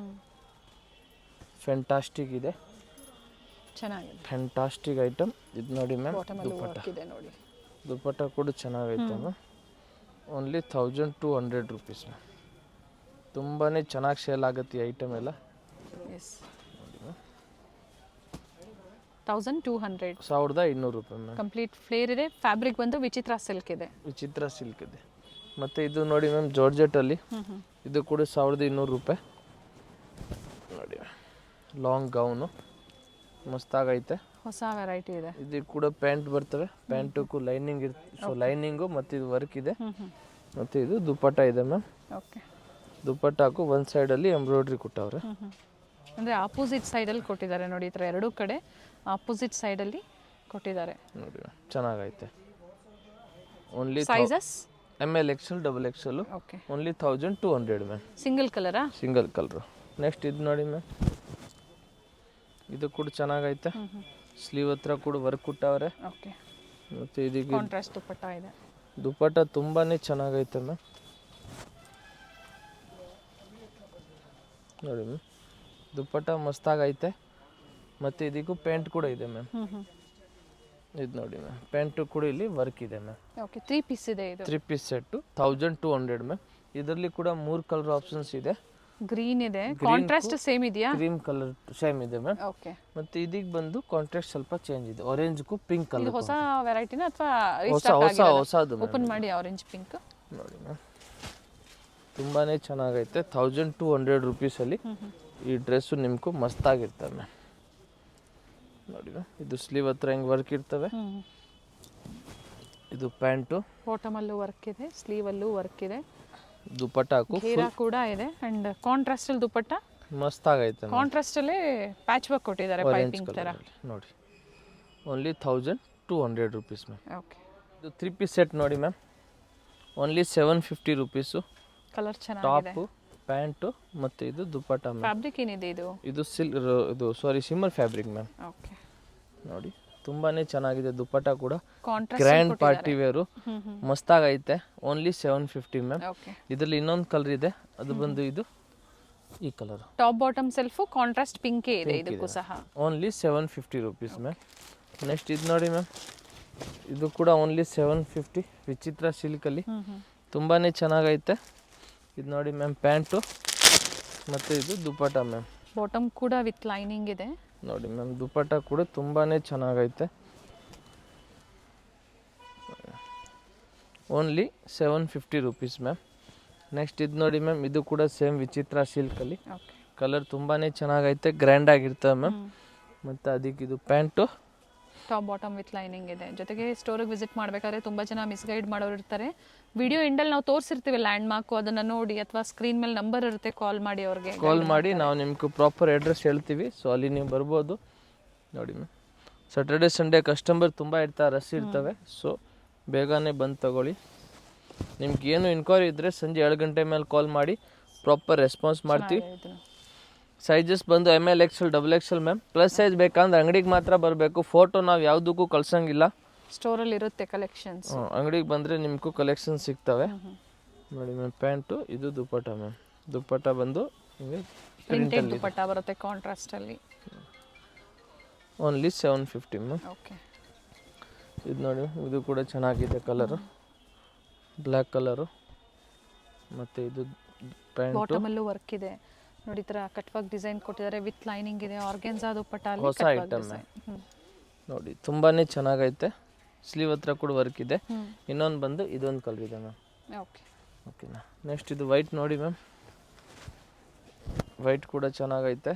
ಫ್ಯಾಂಟಾಸ್ಟಿಕ್ ಇದೆ, ಚೆನ್ನಾಗಿದೆ, ಫ್ಯಾಂಟಾಸ್ಟಿಕ್ ಐಟಮ್. ಇದು ನೋಡಿ ಮ್ಯಾಮ್, ದುಪ್ಪಟ್ಟ ಇದೆ ನೋಡಿ, ದುಪ್ಪಟ್ಟ ಕೂಡ ಚೆನ್ನಾಗೈತೆ ಮ್ಯಾಮ್. Only 1200 rupees ma'am. ತುಂಬಾ ಚೆನ್ನಾಗಿ ಸೇಲ್ ಆಗುತ್ತೆ ಈ ಐಟಮ್ ಎಲ್ಲ. ಎಸ್ 1200. 1200 ರೂಪಾಯಿ ಮ್ಯಾಮ್. ಕಂಪ್ಲೀಟ್ ಫ್ಲೇರ್ ಇದೆ. ಫ್ಯಾಬ್ರಿಕ್ ಬಂದು ವಿಚಿತ್ರ ಸಿಲ್ಕ್ ಇದೆ. ವಿಚಿತ್ರ ಸಿಲ್ಕ್ ಇದೆ. ಮತ್ತು ಇದು ನೋಡಿ ಮ್ಯಾಮ್, ಜಾರ್ಜೆಟಲ್ಲಿ ಇದು ಕೂಡ 1200 ರೂಪಾಯಿ ನೋಡಿ. ಲಾಂಗ್ ಗೌನು ಮಸ್ತಾಗೈತೆ, ಹೊಸ ವೆರೈಟಿ ಇದೆ. ಇದಕ್ಕೆ ಕೂಡ ಪ್ಯಾಂಟ್ ಬರ್ತವೆ. ಪ್ಯಾಂಟಕ್ಕೂ ಲೈನಿಂಗ್ ಸೊ ಲೈನಿಂಗು ಮತ್ತು ಇದು ವರ್ಕ್ ಇದೆ. ಮತ್ತು ಇದು ದುಪ್ಪಟ್ಟ ಇದೆ ಮ್ಯಾಮ್. ಓಕೆ. ದುಪ್ಪಟ್ಟಾಕು ಒಂದು ಸೈಡಲ್ಲಿ ಎಂಬ್ರಾಯ್ಡ್ರಿ ಕೊಟ್ಟವ್ರೆ. ಅಂದರೆ ಆಪೋಸಿಟ್ ಸೈಡಲ್ಲಿ ಕೊಟ್ಟಿದ್ದಾರೆ ನೋಡಿ, ಈ ಥರ ಎರಡೂ ಕಡೆ ಆಪೋಸಿಟ್ ಸೈಡಲ್ಲಿ ಕೊಟ್ಟಿದ್ದಾರೆ ನೋಡಿ. ಚೆನ್ನಾಗೈತೆ. Only sizes ML XL XXL. Okay. Only 1200 ma'am. Single ಕಲರಾ? Single colour. ನೆಕ್ಸ್ಟ್ ಇದು ನೋಡಿ ಮ್ಯಾಮ್, ಇದು ಕೂಡ ಚೆನ್ನಾಗೈತೆ. ಸ್ಲೀವ್ ಹತ್ರ ಕೂಡ ವರ್ಕ್ ಕೊಟ್ಟವ್ರೆ. ಓಕೆ. ಮತ್ತು ಇದಕ್ಕೆ ಕಾಂಟ್ರಾಸ್ಟ್ ದುಪ್ಪಟ್ಟ ಇದೆ. ದುಪ್ಪಟ್ಟ ತುಂಬಾ ಚೆನ್ನಾಗೈತೆ ಮ್ಯಾಮ್ ನೋಡಿ ಮ್ಯಾಮ್. ದುಪ್ಪಟ್ಟ ಮಸ್ತಾಗೈತೆ. ಮತ್ತು ಇದಕ್ಕೂ ಪ್ಯಾಂಟ್ ಕೂಡ ಇದೆ ಮ್ಯಾಮ್. ಇದು ನೋಡಿ ಮ್ಯಾಮ್, ಪ್ಯಾಂಟು ಕೂಡ ಇಲ್ಲಿ ವರ್ಕ್ ಇದೆ ಮ್ಯಾಮ್. ಓಕೆ. 3 ಪೀಸ್ ಇದೆ ಇದು. 3 ಪೀಸ್ ಸೆಟ್ಟು 1200 ಮ್ಯಾಮ್. ಇದರಲ್ಲಿ ಕೂಡ 3 ಕಲರ್ ಆಪ್ಷನ್ಸ್ ಇದೆ. ಗ್ರೀನ್ ಇದೆ, ಕಾಂಟ್ರಾಸ್ಟ್ ಸೇಮ್ ಇದೆಯಾ? ಕ್ರೀಮ್ ಕಲರ್ ಸೇಮ್ ಇದೆ ಮ್ಯಾಮ್. ಓಕೆ. ಮತ್ತು ಇದಕ್ಕೆ ಬಂದು ಕಾಂಟ್ರಾಸ್ಟ್ ಸ್ವಲ್ಪ ಚೇಂಜ್ ಇದೆ, ಆರೆಂಜ್ಗೂ ಪಿಂಕ್ ಕಲರ್. ಹೊಸ ವೆರೈಟಿನ ಅಥವಾ ಹೊಸದು ಓಪನ್ ಮಾಡಿ ಆರೆಂಜ್ ಪಿಂಕ್ ನೋಡಿ ಮ್ಯಾಮ್. ತುಂಬಾ ಚೆನ್ನಾಗೈತೆ. 1200 ರುಪೀಸಲ್ಲಿ ಈ ಡ್ರೆಸ್ಸು ನಿಮ್ಗೂ ಮಸ್ತಾಗಿರ್ತವೆ ಮ್ಯಾಮ್ ನೋಡಿ ಮ್ಯಾಮ್. ಇದು ಸ್ಲೀವ್ ಹತ್ರ ಹೆಂಗೆ ವರ್ಕ್ ಇರ್ತವೆ. ಇದು ಪ್ಯಾಂಟು, ಬಾಟಮಲ್ಲೂ ವರ್ಕ್ ಇದೆ, ಸ್ಲೀವಲ್ಲೂ ವರ್ಕ್ ಇದೆ, ದುಪ್ಪಟ್ಟಾಕು ಘೇರಾ ಕೂಡ ಇದೆ. ಅಂಡ್ ಕಾಂಟ್ರಾಸ್ಟ್ ಅಲ್ಲಿ ದುಪ್ಪಟ್ಟ ಮಸ್ತಾಗೈತೆ. ಕಾಂಟ್ರಾಸ್ಟ್ ಅಲ್ಲಿ ಪ್ಯಾಚ್ ವರ್ಕ್ ಕೊಟ್ಟಿದ್ದಾರೆ ಪೈಪಿಂಗ್ ತರ ನೋಡಿ. Only 1200 rupees ma'am. ಓಕೆ. ಇದು 3 ಪೀಸ್ ಸೆಟ್ ನೋಡಿ ಮ್ಯಾಮ್, ಓನ್ಲಿ 750 ರುಪೀಸು. ಕಲರ್ ಚೆನ್ನಾಗಿದೆ. ಟಾಪು, ಪ್ಯಾಂಟು ಮತ್ತು ಇದು ದುಪ್ಪಟ್ಟ ಮ್ಯಾಮ್. ಫ್ಯಾಬ್ರಿಕ್ ಏನಿದೆ ಇದು? ಇದು ಸಿಮ್ಮರ್ ಫ್ಯಾಬ್ರಿಕ್ ಮ್ಯಾಮ್. ಓಕೆ. ನೋಡಿ ತುಂಬಾನೇ ಚೆನ್ನಾಗಿದೆ. ದುಪ್ಪಟ್ಟ ಕೂಡ ಕಾಂಟ್ರಾಸ್ಟ್ ಗ್ರ್ಯಾಂಡ್ ಪಾರ್ಟಿ ವೇರು ಮಸ್ತಾಗೈತೆ. Only 750 ma'am. ಓಕೆ. ಇದರಲ್ಲಿ ಇನ್ನೊಂದು ಕಲರ್ ಇದೆ, ಅದು ಬಂದು ಇದು ಈ colour. Top bottom self contrast pink ಇದೆ ಇದಕ್ಕೂ ಸಹ. Only 750 rupees ma'am. ನೆಕ್ಸ್ಟ್ ಇದು ನೋಡಿ ಮ್ಯಾಮ್, ಇದು ಕೂಡ ಓನ್ಲಿ 750. ವಿಚಿತ್ರ ಸಿಲ್ಕಲ್ಲಿ ತುಂಬಾ ಚೆನ್ನಾಗೈತೆ. ಇದು ನೋಡಿ ಮ್ಯಾಮ್, ಪ್ಯಾಂಟು ಮತ್ತು ಇದು ದುಪ್ಪಟ್ಟ ಮ್ಯಾಮ್. ಬಾಟಮ್ ಕೂಡ ವಿತ್ ಲೈನಿಂಗ್ ಇದೆ ನೋಡಿ ಮ್ಯಾಮ್. ದುಪ್ಪಟ್ಟ ಕೂಡ ತುಂಬಾ ಚೆನ್ನಾಗೈತೆ. Only 750 rupees ma'am. ನೆಕ್ಸ್ಟ್ ಇದು ನೋಡಿ ಮ್ಯಾಮ್, ಇದು ಕೂಡ ಸೇಮ್ ವಿಚಿತ್ರ ಸಿಲ್ಕಲ್ಲಿ. ಕಲರ್ ತುಂಬಾ ಚೆನ್ನಾಗೈತೆ, ಗ್ರ್ಯಾಂಡ್ ಆಗಿರ್ತವೆ ಮ್ಯಾಮ್. ಮತ್ತು ಅದಕ್ಕೆ ಇದು pant, top bottom with lining ಇದೆ. ಜೊತೆಗೆ ಸ್ಟೋರಿಗೆ ವಿಸಿಟ್ ಮಾಡಬೇಕಾದ್ರೆ ತುಂಬ ಜನ ಮಿಸ್ಗೈಡ್ ಮಾಡೋರು ಇರ್ತಾರೆ. ವಿಡಿಯೋ ಎಂಡಲ್ಲಿ ನಾವು ತೋರಿಸಿರ್ತೀವಿ ಲ್ಯಾಂಡ್ ಮಾರ್ಕು, ಅದನ್ನು ನೋಡಿ ಅಥವಾ ಸ್ಕ್ರೀನ್ ಮೇಲೆ ನಂಬರ್ ಇರುತ್ತೆ, ಕಾಲ್ ಮಾಡಿ ಅವ್ರಿಗೆ. ಕಾಲ್ ಮಾಡಿ ನಾವು ನಿಮ್ಗೆ ಪ್ರಾಪರ್ ಅಡ್ರೆಸ್ ಹೇಳ್ತೀವಿ. ಸೊ ಅಲ್ಲಿ ನೀವು ಬರ್ಬೋದು ನೋಡಿ ಮ್ಯಾಮ್. ಸ್ಯಾಟರ್ಡೆ ಸಂಡೇ ಕಸ್ಟಮರ್ ತುಂಬ ಇರ್ತಾರೆ, ರಶ್ ಇರ್ತವೆ. ಸೊ ಬೇಗನೆ ಬಂದು ತಗೊಳ್ಳಿ. ನಿಮ್ಗೆ ಏನು ಇನ್ಕ್ವೈರಿ ಇದ್ದರೆ ಸಂಜೆ 7 ಗಂಟೆ ಮೇಲೆ ಕಾಲ್ ಮಾಡಿ, ಪ್ರಾಪರ್ ರೆಸ್ಪಾನ್ಸ್ ಮಾಡ್ತೀವಿ. ಸೈಜಸ್ ಬಂದು ML XL XXL ma'am. Plus size ಬೇಕಂದ್ರೆ ಅಂಗಡಿಗೆ ಮಾತ್ರ ಬರಬೇಕು. ಫೋಟೋ ನಾವು ಯಾವುದಕ್ಕೂ ಕಳ್ಸಂಗಿಲ್ಲ, ಸ್ಟೋರಲ್ಲಿ ಇರುತ್ತೆ ಕಲೆಕ್ಷನ್ಸ್. ಅಂಗಡಿಗೆ ಬಂದರೆ ನಿಮಗೂ ಕಲೆಕ್ಷನ್ ಸಿಗ್ತವೆ ನೋಡಿ ಮ್ಯಾಮ್. ಪ್ಯಾಂಟು, ಇದು ದುಪ್ಪಟ್ಟ ಮ್ಯಾಮ್. ದುಪ್ಪಟ್ಟ ಬಂದು ಪ್ರಿಂಟೆಡ್ ದುಪ್ಪಟ್ಟ ಬರುತ್ತೆ ಕಾಂಟ್ರಾಸ್ಟ್ ಅಲ್ಲಿ. Only 750 ma'am. ಓಕೆ. ಇದು ನೋಡಿ, ಇದು ಕೂಡ ಚೆನ್ನಾಗಿದೆ ಕಲರು, ಬ್ಲ್ಯಾಕ್ ಕಲರು. ಮತ್ತು ಇದು ಪ್ಯಾಂಟು ಬಾಟಮಲ್ಲೂ ವರ್ಕ್ ಇದೆ ನೋಡಿ, ಈ ಥರ ಕಟ್ ವರ್ಕ್ ಡಿಸೈನ್ ಕೊಟ್ಟಿದ್ದಾರೆ, ವಿತ್ ಲೈನಿಂಗ್ ಇದೆ, ಆರ್ಗೆನ್ಸಾ ದುಪ್ಪಟ್ಟ ಹೊಸ ಐಟಮ್ ನೋಡಿ, ತುಂಬಾ ಚೆನ್ನಾಗೈತೆ. ಸ್ಲೀವ್ ಹತ್ರ ಕೂಡ ವರ್ಕ್ ಇದೆ. ಇನ್ನೊಂದು ಬಂದು ಇದೊಂದು ಕಲರ್ ಇದೆ ಮ್ಯಾಮ್. ಓಕೆ ಓಕೆನಾ. ನೆಕ್ಸ್ಟ್ ಇದು ವೈಟ್ ನೋಡಿ ಮ್ಯಾಮ್, ವೈಟ್ ಕೂಡ ಚೆನ್ನಾಗೈತೆ.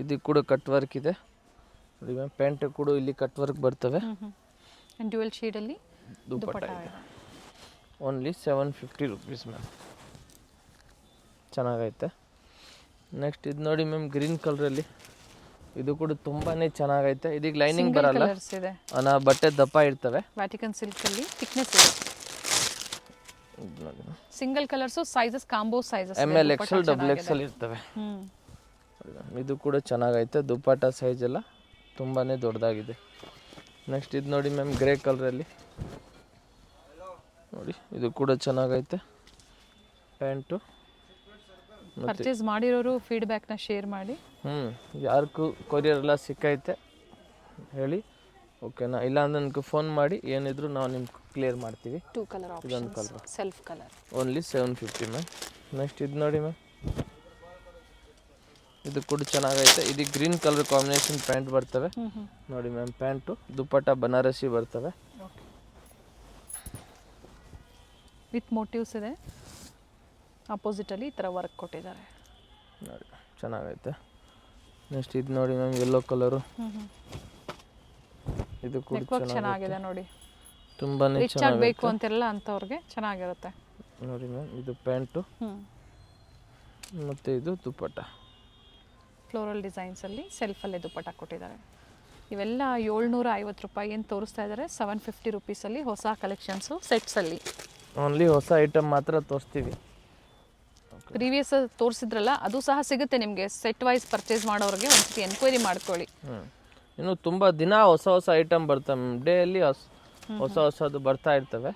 ಇದಕ್ಕೆ ಕೂಡ ಕಟ್ ವರ್ಕ್ ಇದೆ ನೋಡಿ ಮ್ಯಾಮ್. ಪ್ಯಾಂಟ್ ಕೂಡ ಇಲ್ಲಿ ಕಟ್ ವರ್ಕ್ ಬರ್ತವೆ. ಡ್ಯುಯಲ್ ಶೇಡಲ್ಲಿ ದುಪ್ಪಟ್ಟ ಇದೆ. Only 750 rupees ma'am. ಚೆನ್ನಾಗೈತೆ. ನೆಕ್ಸ್ಟ್ ಇದು ನೋಡಿ ಮ್ಯಾಮ್, ಗ್ರೀನ್ ಕಲರಲ್ಲಿ. ಇದು ಕೂಡ ತುಂಬಾ ಚೆನ್ನಾಗೈತೆ. ಇದಕ್ಕೆ ಲೈನಿಂಗ್ ಬರಲ್ಲ, ಬಟ್ಟೆ ದಪ್ಪ ಇರ್ತವೆ. ವ್ಯಾಟಿಕನ್ ಸಿಲ್ಕಲ್ಲಿ ಥಿಕ್ನೆಸ್ ಇದೆ. Single colours, sizes combo sizes ML XL XXL ಇರ್ತವೆ. ಇದು ಕೂಡ ಚೆನ್ನಾಗೈತೆ. ದುಪ್ಪಟ್ಟ ಸೈಜ್ ಎಲ್ಲ ತುಂಬಾ ದೊಡ್ಡದಾಗಿದೆ. ನೆಕ್ಸ್ಟ್ ಇದು ನೋಡಿ ಮ್ಯಾಮ್, ಗ್ರೇ ಕಲರಲ್ಲಿ ನೋಡಿ, ಇದು ಕೂಡ ಚೆನ್ನಾಗೈತೆ. ಪ್ಯಾಂಟು ಪರ್ಚೇಸ್ ಮಾಡಿರೋರು ಫೀಡ್ಬ್ಯಾಕ್ನ ಶೇರ್ ಮಾಡಿ. ಯಾರಿಗೂ ಕೊರಿಯರ್ ಎಲ್ಲ ಸಿಕ್ಕೈತೆ ಹೇಳಿ, ಓಕೆನಾ. ಇಲ್ಲ ಅಂದ್ರೆ ನನಗೆ ಫೋನ್ ಮಾಡಿ, ಏನಿದ್ರು ನಾವು ನಿಮ್ಗೆ ಕ್ಲಿಯರ್ ಮಾಡ್ತೀವಿ. 2 colour option, self colour. Only 750 ma'am. Next ಇದು ನೋಡಿ ಮ್ಯಾಮ್, ಇದು ಕೂಡ ಚೆನ್ನಾಗೈತೆ. ಇದು ಗ್ರೀನ್ ಕಲರ್ ಕಾಂಬಿನೇಷನ್ ಪ್ಯಾಂಟ್ ಬರ್ತವೆ ನೋಡಿ ಮ್ಯಾಮ್. ಪ್ಯಾಂಟು ದುಪ್ಪಟ್ಟ ಬನಾರಸಿ ಬರ್ತವೆ ವಿತ್ ಮೋಟಿವ್ಸ್ ಇದೆ. ಅಪೋಸಿಟಲ್ಲಿ ಈ ಥರ ವರ್ಕ್ ಕೊಟ್ಟಿದ್ದಾರೆ ನೋಡಿ, ಚೆನ್ನಾಗೈತೆ. ನೆಕ್ಸ್ಟ್ ಇದು ನೋಡಿ ಮ್ಯಾಮ್, ಯೆಲ್ಲೋ ಕಲರು. ಇದು ಕೂಡ ಚೆನ್ನಾಗಿದೆ ನೋಡಿ, ತುಂಬಾ ಚೆನ್ನಾಗಿ ಬೇಕು ಅಂತಿರಲ್ಲ ಅಂಥವ್ರಿಗೆ ಚೆನ್ನಾಗಿರುತ್ತೆ ನೋಡಿ ಮ್ಯಾಮ್. ಇದು ಪ್ಯಾಂಟು ಮತ್ತು ಇದು ದುಪ್ಪಟ್ಟ. ಫ್ಲೋರಲ್ ಡಿಸೈನ್ಸಲ್ಲಿ ಸೆಲ್ಫಲ್ಲೇ ದುಪ್ಪಟ್ಟ ಕೊಟ್ಟಿದ್ದಾರೆ. ಇವೆಲ್ಲ 750 ರೂಪಾಯಿ ಏನು ತೋರಿಸ್ತಾ ಇದ್ದಾರೆ. 750 ರುಪೀಸಲ್ಲಿ ಹೊಸ ಕಲೆಕ್ಷನ್ಸು ಸೆಟ್ಸಲ್ಲಿ. ಓನ್ಲಿ ಹೊಸ ಐಟಮ್ ಮಾತ್ರ ತೋರಿಸ್ತೀವಿ. ಪ್ರೀವಿಯಸ್ ತೋರಿಸಿದ್ರಲ್ಲ, ಅದು ಸಹ ಸಿಗುತ್ತೆ ನಿಮಗೆ. ಸೆಟ್ ವೈಸ್ ಪರ್ಚೇಸ್ ಮಾಡೋರಿಗೆ ಒಂದ್ಸತಿ ಎನ್ಕ್ವೈರಿ ಮಾಡ್ಕೊಳ್ಳಿ. ಇನ್ನು ತುಂಬ ದಿನ ಹೊಸ ಹೊಸ ಐಟಮ್ ಬರ್ತವೆ. ಡೇಯಲ್ಲಿ ಹೊಸ ಹೊಸದು ಬರ್ತಾ ಇರ್ತವೆ.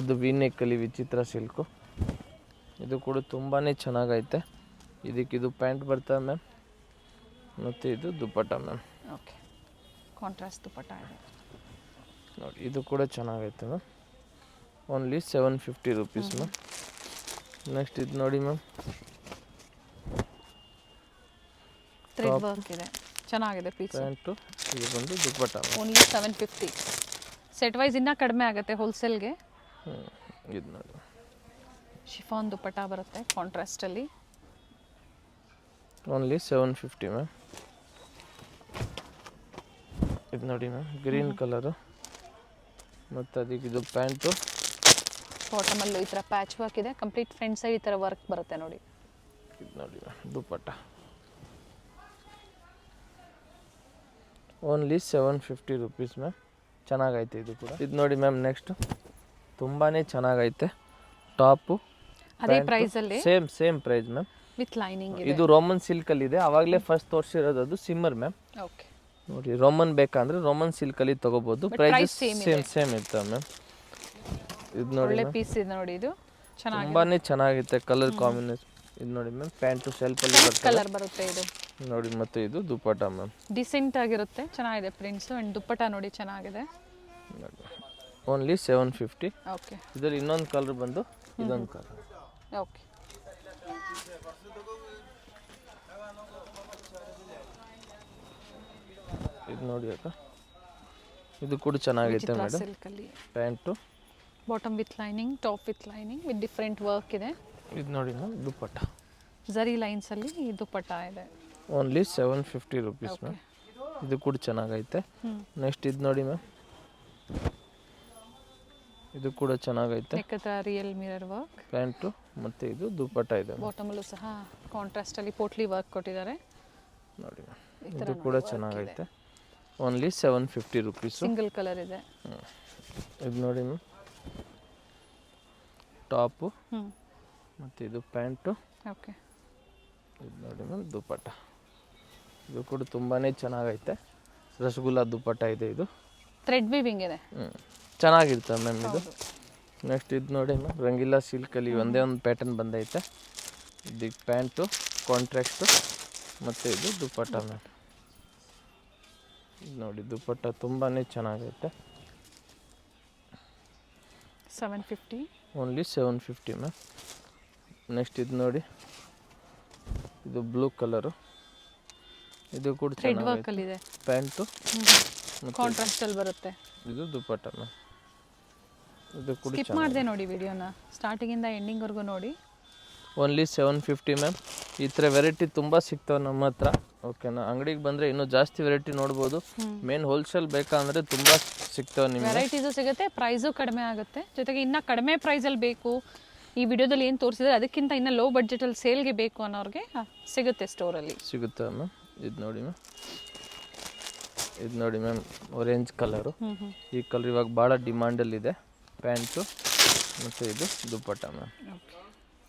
ಇದು ವೀನೆಕ್ಕಲ್ಲಿ ವಿಚಿತ್ರ ಸಿಲ್ಕು. ಇದು ಕೂಡ ತುಂಬಾ ಚೆನ್ನಾಗೈತೆ. ಇದಕ್ಕಿದು ಪ್ಯಾಂಟ್ ಬರ್ತವೆ ಮ್ಯಾಮ್, ಮತ್ತು ಇದು ದುಪ್ಪಟ್ಟ ಮ್ಯಾಮ್. ಓಕೆ, ಕಾಂಟ್ರಾಸ್ಟ್ ದುಪ್ಪಟ್ಟ ಇದೆ ನೋಡಿ. ಇದು ಕೂಡ ಚೆನ್ನಾಗೈತೆ ma'am. Only 750 rupees ma'am. Next ಇದು ನೋಡಿ ಮ್ಯಾಮ್, ಥ್ರೆಡ್ ವರ್ಕ್ ಇದೆ, ಚೆನ್ನಾಗಿದೆ ಪೀಸ್. ಪ್ಯಾಂಟು ಇದು ಬಂದು ದುಪ್ಪಟ್ಟ ಓನ್ಲಿ 750. ಸೆಟ್ ವೈಸ್ ಇನ್ನೂ ಕಡಿಮೆ ಆಗುತ್ತೆ ಹೋಲ್ಸೇಲ್ಗೆ. ಇದು ನೋಡಿ, ಶಿಫಾನ್ ದುಪ್ಪಟ್ಟ ಬರುತ್ತೆ ಕಾಂಟ್ರಾಸ್ಟಲ್ಲಿ. Only 750 ma'am. ಇದು ನೋಡಿ ಮ್ಯಾಮ್, ಗ್ರೀನ್ ಕಲರು. ಮತ್ತು ಅದಕ್ಕೆ ಇದು ಪ್ಯಾಂಟು. ಬಾಟಮಲ್ಲೂ ಈ ಥರ ಪ್ಯಾಚ್ ವರ್ಕ್ ಇದೆ. ಕಂಪ್ಲೀಟ್ ಫ್ರಂಟ್ ಸೈಡ್ ಈ ಥರ ವರ್ಕ್ ಬರುತ್ತೆ ನೋಡಿ. ಇದು ನೋಡಿ ma'am, dupatta. Only 750 rupees ma'am. ಚೆನ್ನಾಗೈತೆ ಇದು ಕೂಡ. ಇದು ನೋಡಿ ಮ್ಯಾಮ್, ನೆಕ್ಸ್ಟ್ ತುಂಬಾ ಚೆನ್ನಾಗೈತೆ. ಟಾಪು ಅದೇ ಪ್ರೈಸಲ್ಲಿ, same price ma'am, with lining. ಇದು ರೋಮನ್ ಸಿಲ್ಕಲ್ಲಿ ಇದೆ. ಆವಾಗಲೇ ಫಸ್ಟ್ ತೋರಿಸಿರೋದು ಅದು ಸಿಮ್ಮರ್ ಮ್ಯಾಮ್. ಓಕೆ ನೋಡಿ, ರೋಮನ್ ಬೇಕಂದ್ರೆ ರೋಮನ್ ಸಿಲ್ಕಲ್ಲಿ ತೊಗೋಬೋದು. ಪ್ರೈಸ್ ಸೇಮ್ ಇರ್ತವೆ ಮ್ಯಾಮ್. ಇದು ನೋಡಿ, ಒಳ್ಳೆ ಪೀಸ್ ಇದೆ ನೋಡಿ. ಇದು ತುಂಬಾ ಚೆನ್ನಾಗಿರುತ್ತೆ ಕಲರ್ ಕಾಂಬಿನೇಷನ್. ಇದು ನೋಡಿ ಮ್ಯಾಮ್, ಪ್ಯಾಂಟು ಸೆಲ್ಫಲ್ಲಿ ಕಲರ್ ಬರುತ್ತೆ ಇದು ನೋಡಿ. ಮತ್ತು ಇದು ದುಪ್ಪಟ್ಟ ಮ್ಯಾಮ್, ಡಿಸೆಂಟ್ ಆಗಿರುತ್ತೆ, ಚೆನ್ನಾಗಿದೆ ಪ್ರಿಂಟ್ಸು. ಆ್ಯಂಡ್ ದುಪ್ಪಟ್ಟ ನೋಡಿ ಚೆನ್ನಾಗಿದೆ. ಓನ್ಲಿ 750. ಓಕೆ, ಇದರಲ್ಲಿ ಇನ್ನೊಂದು ಕಲರ್ ಬಂದು ಇದೊಂದು ಕಲರ್. ಓಕೆ, ಇದು ನೋಡಿ ಅಕ್ಕ, ಇದು ಕೂಡ ಚೆನ್ನಾಗೈತೆ ಮೇಡಮ್. ಸಿಲ್ಕಲ್ಲಿ pant bottom with lining, top with lining, with different work ಇದೆ. ಇದು ನೋಡಿ ಮ್ಯಾಮ್, ದುಪ್ಪಟ್ಟ ಝರಿ ಲೈನ್ಸಲ್ಲಿ ದುಪ್ಪಟ್ಟ ಇದೆ. Only 750 rupees ma'am. ಇದು ಕೂಡ ಚೆನ್ನಾಗೈತೆ. ನೆಕ್ಸ್ಟ್ ಇದು ನೋಡಿ ಮ್ಯಾಮ್, ಇದು ಕೂಡ ಚೆನ್ನಾಗೈತೆ. ರಿಯಲ್ ಮಿರರ್ ವರ್ಕ್ ಪ್ಯಾಂಟು ಮತ್ತು ಇದು ದುಪ್ಪಟ್ಟ ಇದೆ. ಬಾಟಮಲ್ಲೂ ಸಹ ಕಾಂಟ್ರಾಸ್ಟಲ್ಲಿ ಪೋಟ್ಲಿ ವರ್ಕ್ ಕೊಟ್ಟಿದ್ದಾರೆ ನೋಡಿ ಮ್ಯಾಮ್. ಇದು ಕೂಡ ಚೆನ್ನಾಗೈತೆ. Only 750 rupees. ಸಿಂಗಲ್ ಕಲರ್ ಇದೆ. ಇದು ನೋಡಿ ಮ್ಯಾಮ್, ಟಾಪು ಮತ್ತು ಇದು ಪ್ಯಾಂಟು. ಓಕೆ, ಇದು ನೋಡಿ ಮ್ಯಾಮ್, ದುಪ್ಪಟ್ಟ. ಇದು ಕೂಡ ತುಂಬಾ ಚೆನ್ನಾಗೈತೆ. ರಸಗುಲ್ಲ ದುಪ್ಪಟ್ಟ ಇದೆ. ಇದು ಥ್ರೆಡ್ ವೀವಿಂಗ್ ಇದೆ, ಚೆನ್ನಾಗಿರ್ತದೆ ಮ್ಯಾಮ್ ಇದು. ನೆಕ್ಸ್ಟ್ ಇದು ನೋಡಿ ಮ್ಯಾಮ್, ರಂಗಿಲ್ಲ ಸಿಲ್ಕಲ್ಲಿ ಒಂದೇ ಒಂದು ಪ್ಯಾಟರ್ನ್ ಬಂದೈತೆ. ಇದಕ್ಕೆ ಪ್ಯಾಂಟು ಕಾಂಟ್ರಾಕ್ಟು ಮತ್ತು ಇದು ದುಪ್ಪಟ್ಟ ಮ್ಯಾಮ್. ನೋಡಿ, ದುಪ್ಪಟ್ಟ ತುಂಬಾ ಚೆನ್ನಾಗೈತೆ. 750. Only 750 ma'am. ನೆಕ್ಸ್ಟ್ ಇದು ನೋಡಿ, ಇದು ಬ್ಲೂ ಕಲರು, ಇದು ಕೂಡ ಥ್ರೆಡ್ ವರ್ಕ್ ಅಲ್ಲಿ ಇದೆ. ಪ್ಯಾಂಟು ಕಾಂಟ್ರಾಸ್ಟ್ ಅಲ್ಲಿ ಬರುತ್ತೆ. ಇದು ದುಪಟ್ಟ ಮ್ಯಾಮ್. ಇದು ಕೂಡ ಸ್ಕಿಪ್ ಮಾಡಿದೆ ನೋಡಿ ವಿಡಿಯೋನ, ಸ್ಟಾರ್ಟಿಂಗ್ ಇಂದ ಎಂಡಿಂಗ್ ವರೆಗೂ ನೋಡಿ. Only 750 ma'am. ಈ ಥರ ವೆರೈಟಿ ತುಂಬ ಸಿಗ್ತವೆ ನಮ್ಮ ಹತ್ರ. ಓಕೆನಾ, ಅಂಗಡಿಗೆ ಬಂದರೆ ಇನ್ನೂ ಜಾಸ್ತಿ ವೆರೈಟಿ ನೋಡ್ಬೋದು. ಮೇನ್ ಹೋಲ್ಸೇಲ್ ಬೇಕಂದರೆ ತುಂಬ ಸಿಗ್ತವೆ ನಿಮಗೆ. ವೆರೈಟೀಸು ಸಿಗುತ್ತೆ, ಪ್ರೈಸು ಕಡಿಮೆ ಆಗುತ್ತೆ. ಜೊತೆಗೆ ಇನ್ನೂ ಕಡಿಮೆ ಪ್ರೈಸಲ್ಲಿ ಬೇಕು, ಈ ವಿಡಿಯೋದಲ್ಲಿ ಏನು ತೋರಿಸಿದ್ರೆ ಅದಕ್ಕಿಂತ ಇನ್ನೂ ಲೋ ಬಡ್ಜೆಟಲ್ಲಿ ಸೇಲ್ಗೆ ಬೇಕು ಅನ್ನೋರಿಗೆ ಸಿಗುತ್ತೆ ಸ್ಟೋರಲ್ಲಿ. ಸಿಗುತ್ತೆ ಮ್ಯಾಮ್. ಇದು ನೋಡಿ ಮ್ಯಾಮ್, ಇದು ನೋಡಿ ಮ್ಯಾಮ್, ಆರೆಂಜ್ ಕಲರು. ಈ ಕಲರ್ ಇವಾಗ ಭಾಳ ಡಿಮಾಂಡಲ್ಲಿದೆ. ಪ್ಯಾಂಟು ಮತ್ತು ಇದು ದುಪಟ್ಟ ಮ್ಯಾಮ್. ಓಕೆ,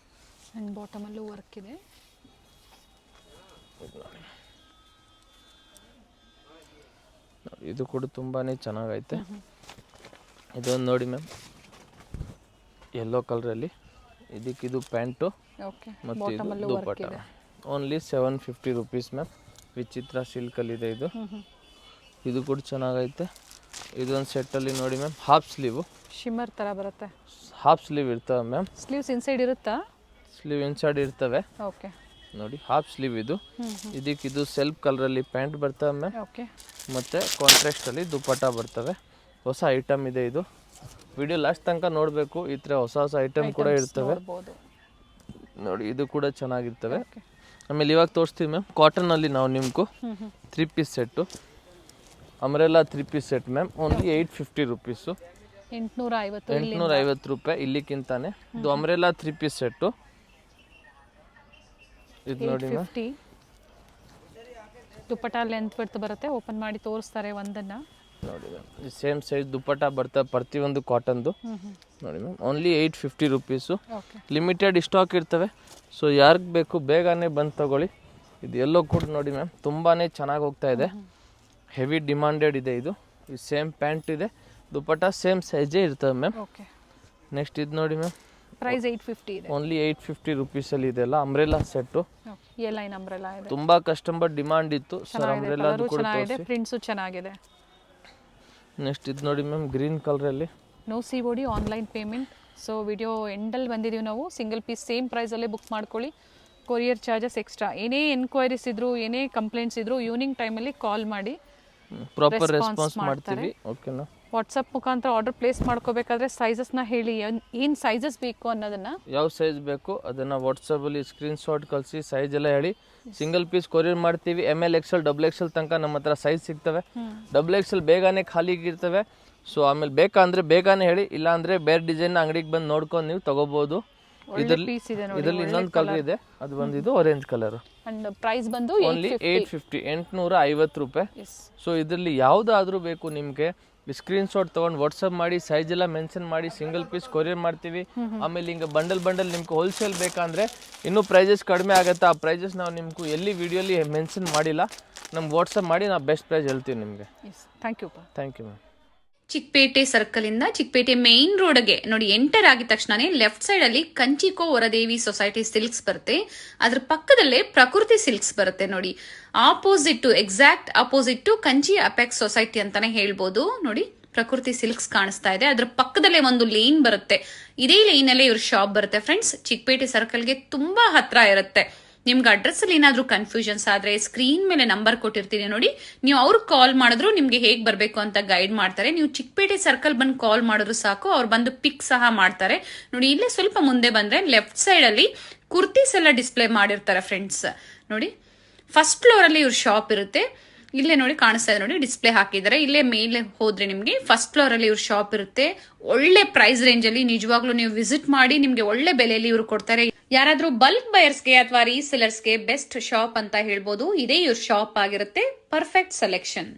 ಆ್ಯಂಡ್ ಬಾಟಮಲ್ಲೂ ವರ್ಕ್ ಇದೆ. ಇದು ಕೂಡ ತುಂಬಾ ಚೆನ್ನಾಗೈತೆ. ಇದೊಂದು ನೋಡಿ ಮ್ಯಾಮ್, ಯೆಲ್ಲೋ ಕಲರಲ್ಲಿ. ಇದಕ್ಕಿದು ಪ್ಯಾಂಟು ಮತ್ತು ಇದು ದುಪಟ್ಟ. Only 750 rupees ma'am. ವಿಚಿತ್ರ ಸಿಲ್ಕಲ್ಲಿದೆ ಇದು. ಇದು ಕೂಡ ಚೆನ್ನಾಗೈತೆ. ಇದೊಂದು ಸೆಟ್ಟಲ್ಲಿ ನೋಡಿ ಮ್ಯಾಮ್, ಹಾಫ್ ಸ್ಲೀವು, ಶಿಮ್ಮರ್ ಥರ ಬರುತ್ತೆ. ಹಾಫ್ ಸ್ಲೀವ್ ಇರ್ತವೆ ಮ್ಯಾಮ್. ಸ್ಲೀವ್ಸ್ ಇನ್ಸೈಡ್ ಇರುತ್ತಾ? ಸ್ಲೀವ್ ಇನ್ಸೈಡ್ ಇರ್ತವೆ. ಓಕೆ, ನೋಡಿ ಹಾಫ್ ಸ್ಲೀವ್ ಇದು. ಇದಕ್ಕಿದು ಸೆಲ್ಫ್ ಕಲರಲ್ಲಿ ಪ್ಯಾಂಟ್ ಬರ್ತವೆ ಮ್ಯಾಮ್. ಓಕೆ, ಮತ್ತು ಕಾಂಟ್ರಾಸ್ಟಲ್ಲಿ ದುಪಟ್ಟ ಬರ್ತವೆ. ಹೊಸ ಐಟಮ್ ಇದೆ ಇದು. ವಿಡಿಯೋ ಲಾಸ್ಟ್ ತನಕ ನೋಡಬೇಕು. ಈ ಥರ ಹೊಸ ಹೊಸ ಐಟಮ್ ಕೂಡ ಇರ್ತವೆ ನೋಡಿ. ಇದು ಕೂಡ ಚೆನ್ನಾಗಿರ್ತವೆ. ಆಮೇಲೆ ಇವಾಗ ತೋರಿಸ್ತೀವಿ ಮ್ಯಾಮ್, ಕಾಟನಲ್ಲಿ ನಾವು ನಿಮ್ಗೂ 3 piece set, umbrella 3 piece set ma'am. Only 850 rupees. 850 ರೂಪಾಯಿ ಇಲ್ಲಿಕ್ಕಿಂತಾನೆ. ಇದು ಅಮ್ರೆಲ್ಲಾ 3 ಪೀಸ್ ಸೆಟ್ಟು. ಇದು ನೋಡಿ ಮ್ಯಾಮ್, ದುಪಟ್ಟ ಲೆಂತ್ ಬಿಡ್ತು ಬರುತ್ತೆ. ಓಪನ್ ಮಾಡಿ ತೋರಿಸ್ತಾರೆ ಒಂದನ್ನು ನೋಡಿ ಮ್ಯಾಮ್. ಸೇಮ್ ಸೈಜ್ ದುಪಟ್ಟ ಬರ್ತವೆ ಪ್ರತಿಯೊಂದು ಕಾಟನ್ದು. ನೋಡಿ ma'am, only 850 rupees. Limited stock ಇರ್ತವೆ. ಸೊ ಯಾರಿಗೆ ಬೇಕು ಬೇಗನೆ ಬಂದು ತಗೊಳ್ಳಿ. ಇದು ಎಲ್ಲೋ ಕೂಡ ನೋಡಿ ಮ್ಯಾಮ್, ತುಂಬಾ ಚೆನ್ನಾಗಿ ಹೋಗ್ತಾ ಇದೆ. ಹೆವಿ ಡಿಮಾಂಡೆಡ್ ಇದೆ ಇದು. ಇದು ಸೇಮ್ ಪ್ಯಾಂಟ್ ಇದೆ, ದುಪಟ್ಟ ಸೇಮ್ ಸೈಜೇ ಇರ್ತವೆ ಮ್ಯಾಮ್. ನೆಕ್ಸ್ಟ್ ಇದು ನೋಡಿ ಮ್ಯಾಮ್, ಪ್ರೈಸ್ 850 ಇದೆ. ಓನ್ಲಿ 850 ರುಪೀಸಲ್ಲಿ ಇದೆಲ್ಲ umbrella set. A line umbrella ಇದೆ. ತುಂಬಾ ಕಸ್ಟಮರ್ ಡಿಮಾಂಡ್ ಇತ್ತು ಸರ್ ಅಂಬ್ರೆಲಾ ಕೂಡ ಚೆನ್ನಾಗಿದೆ, ಪ್ರಿಂಟ್ಸು ಚೆನ್ನಾಗಿದೆ. ನೆಕ್ಸ್ಟ್ ಇದು ನೋಡಿ ಮ್ಯಾಮ್, ಗ್ರೀನ್ ಕಲರಲ್ಲಿ. No COD, online payment. So video ಎಂಡಲ್ಲಿ ಬಂದಿದ್ದೀವಿ ನಾವು. ಸಿಂಗಲ್ ಪೀಸ್ ಸೇಮ್ ಪ್ರೈಸಲ್ಲೇ ಬುಕ್ ಮಾಡ್ಕೊಳ್ಳಿ. Courier charges extra. ಏನೇ ಎನ್ಕ್ವೈರೀಸ್ ಇದ್ರು, ಏನೇ ಕಂಪ್ಲೇಂಟ್ಸ್ ಇದ್ರು ಈವ್ನಿಂಗ್ ಟೈಮಲ್ಲಿ ಕಾಲ್ ಮಾಡಿ ಪ್ರಾಪರ್ ರೆಸ್ಪಾನ್ಸ್ ಮಾಡ್ತೀವಿ. ಓಕೆನಾ, ವಾಟ್ಸಪ್ ಮುಖಾಂತರ ಆರ್ಡರ್ ಪ್ಲೇಸ್ ಮಾಡ್ಕೋಬೇಕಾದ್ರೆ ಸೈಜಸ್ನ ಹೇಳಿ, ಏನು ಸೈಜಸ್ ಬೇಕು ಅನ್ನೋದನ್ನ, ಯಾವ ಸೈಜ್ ಬೇಕು ಅದನ್ನು ವಾಟ್ಸಪ್ಪಲ್ಲಿ ಸ್ಕ್ರೀನ್ಶಾಟ್ ಕಳಿಸಿ ಸೈಜ್ ಎಲ್ಲ ಹೇಳಿ. ಸಿಂಗಲ್ ಪೀಸ್ ಕೊರಿಯರ್ ಮಾಡ್ತೀವಿ. ML XL XXL ತನಕ ನಮ್ಮ ಹತ್ರ ಸೈಜ್ ಸಿಗ್ತವೆ. XXL ಬೇಗನೆ ಖಾಲಿಗಿರ್ತವೆ. ಸೊ ಆಮೇಲೆ ಬೇಕಂದ್ರೆ ಬೇಗನೆ ಹೇಳಿ, ಇಲ್ಲ ಅಂದರೆ ಬೇರೆ ಡಿಸೈನ್ ಅಂಗಡಿಗೆ ಬಂದು ನೋಡ್ಕೊಂಡು ನೀವು ತಗೋಬೋದು. ಇದರಲ್ಲಿ ಇನ್ನೊಂದು ಕಲರ್ ಇದೆ, ಅದು ಬಂದಿದ್ದು ಆರೆಂಜ್ ಕಲರ್. ಅಂಡ್ ಪ್ರೈಸ್ ಬಂದು ಓನ್ಲಿ 850, 850 ರೂಪಾಯಿ. ಸೊ ಇದರಲ್ಲಿ ಯಾವುದಾದ್ರೂ ಬೇಕು ನಿಮಗೆ, ಸ್ಕ್ರೀನ್ಶಾಟ್ ತೊಗೊಂಡು ವಾಟ್ಸಪ್ ಮಾಡಿ, ಸೈಜ್ ಎಲ್ಲ ಮೆನ್ಷನ್ ಮಾಡಿ, ಸಿಂಗಲ್ ಪೀಸ್ ಕೊರಿಯರ್ ಮಾಡ್ತೀವಿ. ಆಮೇಲೆ ಹಿಂಗೆ ಬಂಡಲ್ ನಿಮ್ಗೆ ಹೋಲ್ಸೇಲ್ ಬೇಕಂದ್ರೆ ಇನ್ನೂ ಪ್ರೈಸಸ್ ಕಡಿಮೆ ಆಗುತ್ತೆ. ಆ ಪ್ರೈಸಸ್ ನಾವು ನಿಮ್ಗೂ ಎಲ್ಲಿ ವಿಡಿಯೋಲಿ ಮೆನ್ಷನ್ ಮಾಡಿಲ್ಲ, ನಮ್ಗೆ ವಾಟ್ಸಪ್ ಮಾಡಿ ನಾವು ಬೆಸ್ಟ್ ಪ್ರೈಸ್ ಹೇಳ್ತೀವಿ ನಿಮಗೆ. Thank you ma'am. Chickpet circle ಇಂದ ಚಿಕ್ಕಪೇಟೆ ಮೇನ್ ರೋಡ್ಗೆ ನೋಡಿ ಎಂಟರ್ ಆಗಿದ ತಕ್ಷಣನೇ ಲೆಫ್ಟ್ ಸೈಡ್ ಅಲ್ಲಿ ಕಂಚಿಕೋ ವರದೇವಿ ಸೊಸೈಟಿ ಸಿಲ್ಕ್ಸ್ ಬರುತ್ತೆ. ಅದ್ರ ಪಕ್ಕದಲ್ಲೇ ಪ್ರಕೃತಿ ಸಿಲ್ಕ್ಸ್ ಬರುತ್ತೆ ನೋಡಿ. Exact opposite Kanchi apex society ಅಂತಾನೆ ಹೇಳ್ಬೋದು. ನೋಡಿ ಪ್ರಕೃತಿ ಸಿಲ್ಕ್ಸ್ ಕಾಣಿಸ್ತಾ ಇದೆ. ಅದ್ರ ಪಕ್ಕದಲ್ಲೇ ಒಂದು ಲೇನ್ ಬರುತ್ತೆ. ಇದೇ ಲೈನ್ ಅಲ್ಲೇ ಇವ್ರ ಶಾಪ್ ಬರುತ್ತೆ ಫ್ರೆಂಡ್ಸ್. ಚಿಕ್ಕಪೇಟೆ ಸರ್ಕಲ್ಗೆ ತುಂಬಾ ಹತ್ರ ಇರುತ್ತೆ. ನಿಮ್ಗೆ ಅಡ್ರೆಸ್ ಅಲ್ಲಿ ಏನಾದ್ರೂ ಕನ್ಫ್ಯೂಷನ್ಸ್ ಆದ್ರೆ ಸ್ಕ್ರೀನ್ ಮೇಲೆ ನಂಬರ್ ಕೊಟ್ಟಿರ್ತೀನಿ ನೋಡಿ, ನೀವು ಅವ್ರಿಗೆ ಕಾಲ್ ಮಾಡಿದ್ರು ನಿಮ್ಗೆ ಹೇಗ್ ಬರ್ಬೇಕು ಅಂತ ಗೈಡ್ ಮಾಡ್ತಾರೆ. ನೀವು ಚಿಕ್ಕಪೇಟೆ ಸರ್ಕಲ್ ಬಂದು ಕಾಲ್ ಮಾಡಿದ್ರು ಸಾಕು, ಅವ್ರು ಬಂದು ಪಿಕ್ ಸಹ ಮಾಡ್ತಾರೆ. ನೋಡಿ ಇಲ್ಲೇ ಸ್ವಲ್ಪ ಮುಂದೆ ಬಂದ್ರೆ ಲೆಫ್ಟ್ ಸೈಡ್ ಅಲ್ಲಿ ಕುರ್ತೀಸ್ ಎಲ್ಲ ಡಿಸ್ಪ್ಲೇ ಮಾಡಿರ್ತಾರೆ ಫ್ರೆಂಡ್ಸ್. ನೋಡಿ ಫಸ್ಟ್ ಫ್ಲೋರ್ ಅಲ್ಲಿ ಇವ್ರ ಶಾಪ್ ಇರುತ್ತೆ. ಇಲ್ಲೇ ನೋಡಿ ಕಾಣಿಸ್ತಾ ಇದೆ ನೋಡಿ, ಡಿಸ್ಪ್ಲೇ ಹಾಕಿದ್ದಾರೆ. ಇಲ್ಲೇ ಮೇಲೆ ಹೋದ್ರೆ ನಿಮ್ಗೆ ಫಸ್ಟ್ ಫ್ಲೋರ್ ಅಲ್ಲಿ ಇವ್ರ ಶಾಪ್ ಇರುತ್ತೆ. ಒಳ್ಳೆ ಪ್ರೈಸ್ ರೇಂಜ್ ಅಲ್ಲಿ ನಿಜವಾಗ್ಲೂ ನೀವು ವಿಸಿಟ್ ಮಾಡಿ, ನಿಮ್ಗೆ ಒಳ್ಳೆ ಬೆಲೆಯಲ್ಲಿ ಇವ್ರು ಕೊಡ್ತಾರೆ. ಯಾರಾದ್ರೂ ಬಲ್ಕ್ ಬಯರ್ಸ್ಗೆ ಅಥವಾ ರೀಸೆಲರ್ಸ್ಗೆ ಬೆಸ್ಟ್ ಶಾಪ್ ಅಂತ ಹೇಳ್ಬೋದು. ಇದೇ ಇವ್ರ ಶಾಪ್ ಆಗಿರುತ್ತೆ. Perfect selection.